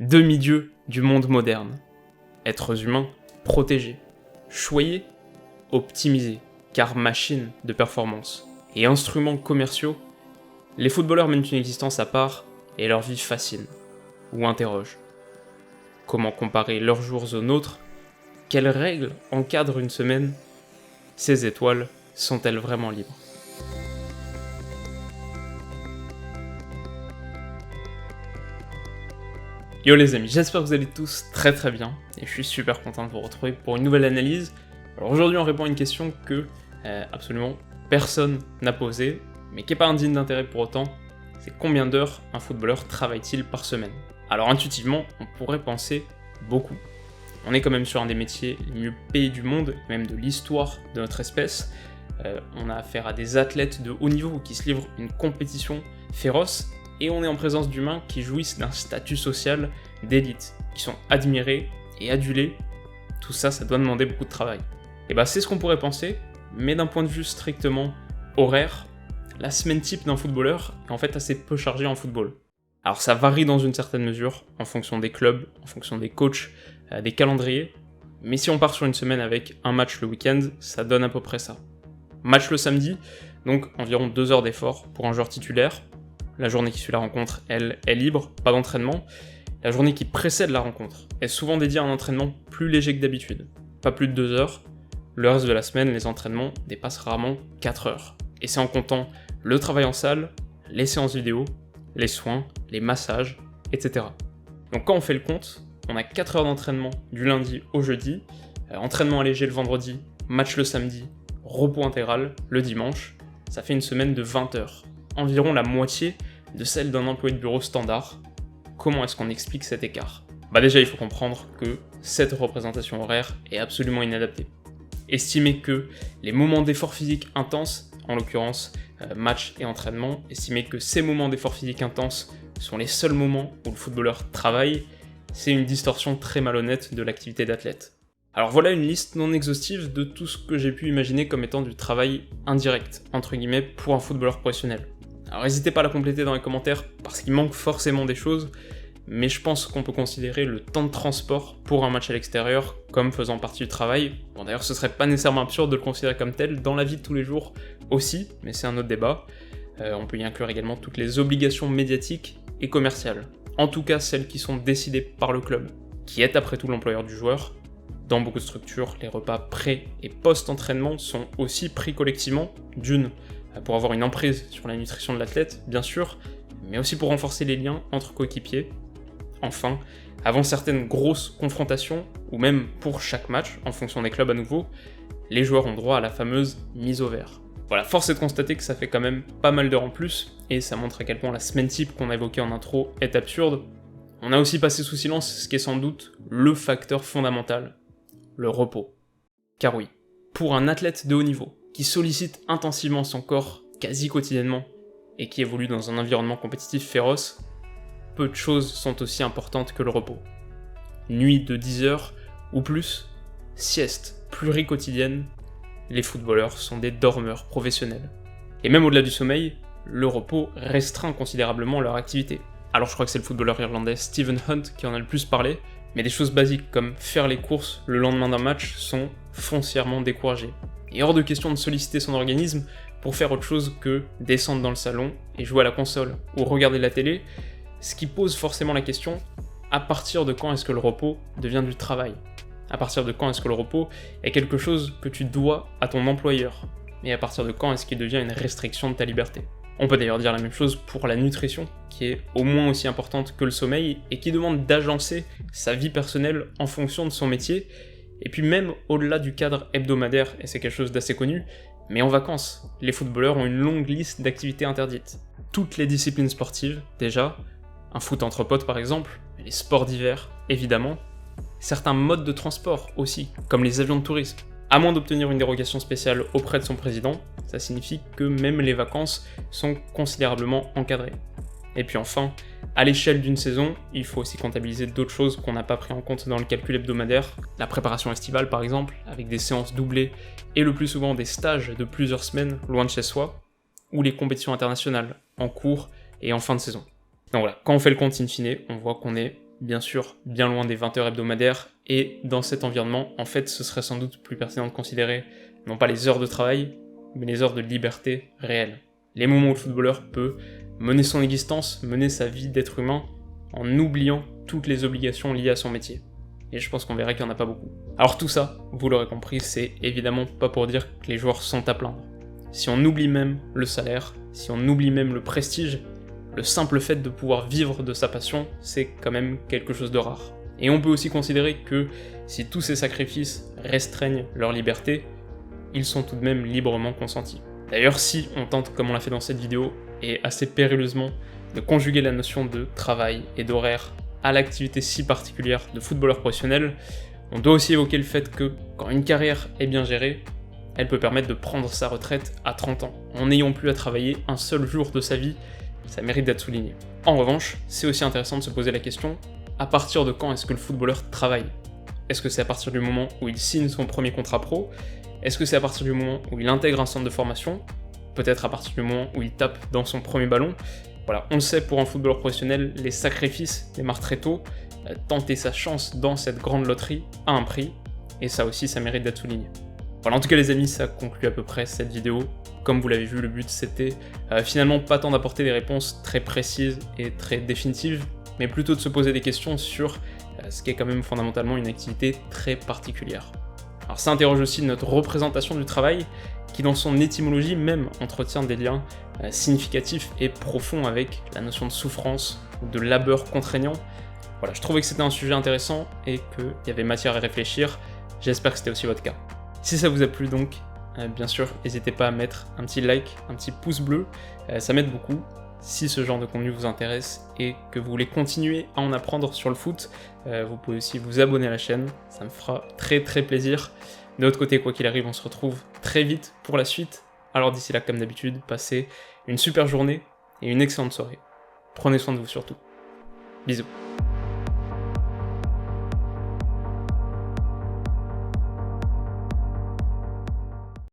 Demi-dieux du monde moderne. Êtres humains protégés, choyés, optimisés, car machines de performance et instruments commerciaux, les footballeurs mènent une existence à part et leur vie fascine, ou interroge. Comment comparer leurs jours aux nôtres? Quelles règles encadrent une semaine? Ces étoiles sont-elles vraiment libres? Yo les amis, j'espère que vous allez tous très bien, et je suis super content de vous retrouver pour une nouvelle analyse. Alors aujourd'hui on répond à une question que absolument personne n'a posée, mais qui n'est pas indigne d'intérêt pour autant, c'est combien d'heures un footballeur travaille-t-il par semaine? Alors intuitivement, on pourrait penser beaucoup. On est quand même sur un des métiers les mieux payés du monde, même de l'histoire de notre espèce. On a affaire à des athlètes de haut niveau qui se livrent une compétition féroce, et on est en présence d'humains qui jouissent d'un statut social d'élite, qui sont admirés et adulés. Tout ça, ça doit demander beaucoup de travail. Et bah c'est ce qu'on pourrait penser, mais d'un point de vue strictement horaire, la semaine type d'un footballeur est en fait assez peu chargée en football. Alors ça varie dans une certaine mesure, en fonction des clubs, en fonction des coachs, des calendriers, mais si on part sur une semaine avec un match le week-end, ça donne à peu près ça. Match le samedi, donc environ 2 heures d'effort pour un joueur titulaire. La journée qui suit la rencontre, elle, est libre, pas d'entraînement. La journée qui précède la rencontre est souvent dédiée à un entraînement plus léger que d'habitude, pas plus de 2 heures. Le reste de la semaine, les entraînements dépassent rarement 4 heures. Et c'est en comptant le travail en salle, les séances vidéo, les soins, les massages, etc. Donc quand on fait le compte, on a 4 heures d'entraînement du lundi au jeudi, entraînement allégé le vendredi, match le samedi, repos intégral le dimanche, ça fait une semaine de 20 heures. Environ la moitié de celle d'un employé de bureau standard. Comment est-ce qu'on explique cet écart? Bah déjà il faut comprendre que cette représentation horaire est absolument inadaptée. Estimer que les moments d'effort physique intense, en l'occurrence match et entraînement, estimer que ces moments d'effort physique intense sont les seuls moments où le footballeur travaille, c'est une distorsion très malhonnête de l'activité d'athlète. Alors voilà une liste non exhaustive de tout ce que j'ai pu imaginer comme étant du travail indirect, entre guillemets, pour un footballeur professionnel. Alors n'hésitez pas à la compléter dans les commentaires, parce qu'il manque forcément des choses, mais je pense qu'on peut considérer le temps de transport pour un match à l'extérieur comme faisant partie du travail. Bon d'ailleurs ce serait pas nécessairement absurde de le considérer comme tel dans la vie de tous les jours aussi, mais c'est un autre débat. On peut y inclure également toutes les obligations médiatiques et commerciales, en tout cas celles qui sont décidées par le club, qui est après tout l'employeur du joueur. Dans beaucoup de structures, les repas pré- et post-entraînement sont aussi pris collectivement, d'une, pour avoir une emprise sur la nutrition de l'athlète, bien sûr, mais aussi pour renforcer les liens entre coéquipiers. Enfin, avant certaines grosses confrontations, ou même pour chaque match, en fonction des clubs à nouveau, les joueurs ont droit à la fameuse mise au vert. Voilà, force est de constater que ça fait quand même pas mal d'heures en plus, et ça montre à quel point la semaine type qu'on a évoquée en intro est absurde. On a aussi passé sous silence ce qui est sans doute le facteur fondamental, le repos. Car oui, pour un athlète de haut niveau, qui sollicite intensivement son corps quasi quotidiennement, et qui évolue dans un environnement compétitif féroce, peu de choses sont aussi importantes que le repos. Nuit de 10 heures ou plus, sieste pluriquotidienne, les footballeurs sont des dormeurs professionnels. Et même au-delà du sommeil, le repos restreint considérablement leur activité. Alors je crois que c'est le footballeur irlandais Stephen Hunt qui en a le plus parlé, mais des choses basiques comme faire les courses le lendemain d'un match sont foncièrement découragées. Et hors de question de solliciter son organisme pour faire autre chose que descendre dans le salon et jouer à la console ou regarder la télé, ce qui pose forcément la question, à partir de quand est-ce que le repos devient du travail? À partir de quand est-ce que le repos est quelque chose que tu dois à ton employeur? Et à partir de quand est-ce qu'il devient une restriction de ta liberté? On peut d'ailleurs dire la même chose pour la nutrition, qui est au moins aussi importante que le sommeil, et qui demande d'agencer sa vie personnelle en fonction de son métier, et puis même au-delà du cadre hebdomadaire, et c'est quelque chose d'assez connu, mais en vacances, les footballeurs ont une longue liste d'activités interdites. Toutes les disciplines sportives, déjà, un foot entre potes par exemple, les sports d'hiver, évidemment, certains modes de transport aussi, comme les avions de tourisme. À moins d'obtenir une dérogation spéciale auprès de son président, ça signifie que même les vacances sont considérablement encadrées. Et puis enfin, à l'échelle d'une saison, il faut aussi comptabiliser d'autres choses qu'on n'a pas pris en compte dans le calcul hebdomadaire, la préparation estivale par exemple, avec des séances doublées et le plus souvent des stages de plusieurs semaines loin de chez soi, ou les compétitions internationales, en cours et en fin de saison. Donc voilà, quand on fait le compte in fine, on voit qu'on est bien sûr bien loin des 20 heures hebdomadaires, et dans cet environnement, en fait, ce serait sans doute plus pertinent de considérer non pas les heures de travail, mais les heures de liberté réelle. Les moments où le footballeur peut mener son existence, mener sa vie d'être humain, en oubliant toutes les obligations liées à son métier. Et je pense qu'on verra qu'il n'y en a pas beaucoup. Alors tout ça, vous l'aurez compris, c'est évidemment pas pour dire que les joueurs sont à plaindre. Si on oublie même le salaire, si on oublie même le prestige, le simple fait de pouvoir vivre de sa passion, c'est quand même quelque chose de rare. Et on peut aussi considérer que si tous ces sacrifices restreignent leur liberté, ils sont tout de même librement consentis. D'ailleurs, si on tente, comme on l'a fait dans cette vidéo, et assez périlleusement, de conjuguer la notion de travail et d'horaire à l'activité si particulière de footballeur professionnel, on doit aussi évoquer le fait que, quand une carrière est bien gérée, elle peut permettre de prendre sa retraite à 30 ans, en n'ayant plus à travailler un seul jour de sa vie. Ça mérite d'être souligné. En revanche, c'est aussi intéressant de se poser la question, à partir de quand est-ce que le footballeur travaille? Est-ce que c'est à partir du moment où il signe son premier contrat pro? Est-ce que c'est à partir du moment où il intègre un centre de formation? Peut-être à partir du moment où il tape dans son premier ballon? Voilà, on le sait, pour un footballeur professionnel, les sacrifices démarrent très tôt. Tenter sa chance dans cette grande loterie a un prix, et ça aussi, ça mérite d'être souligné. Voilà, en tout cas les amis, ça conclut à peu près cette vidéo. Comme vous l'avez vu, le but c'était finalement pas tant d'apporter des réponses très précises et très définitives, mais plutôt de se poser des questions sur ce qui est quand même fondamentalement une activité très particulière. Alors ça interroge aussi notre représentation du travail, qui dans son étymologie même entretient des liens significatifs et profonds avec la notion de souffrance, de labeur contraignant. Voilà, je trouvais que c'était un sujet intéressant et qu'il y avait matière à réfléchir. J'espère que c'était aussi votre cas. Si ça vous a plu donc, bien sûr, n'hésitez pas à mettre un petit like, un petit pouce bleu, ça m'aide beaucoup. Si ce genre de contenu vous intéresse et que vous voulez continuer à en apprendre sur le foot, vous pouvez aussi vous abonner à la chaîne, ça me fera très très plaisir. De l'autre côté, quoi qu'il arrive, on se retrouve très vite pour la suite. Alors d'ici là, comme d'habitude, passez une super journée et une excellente soirée. Prenez soin de vous surtout. Bisous.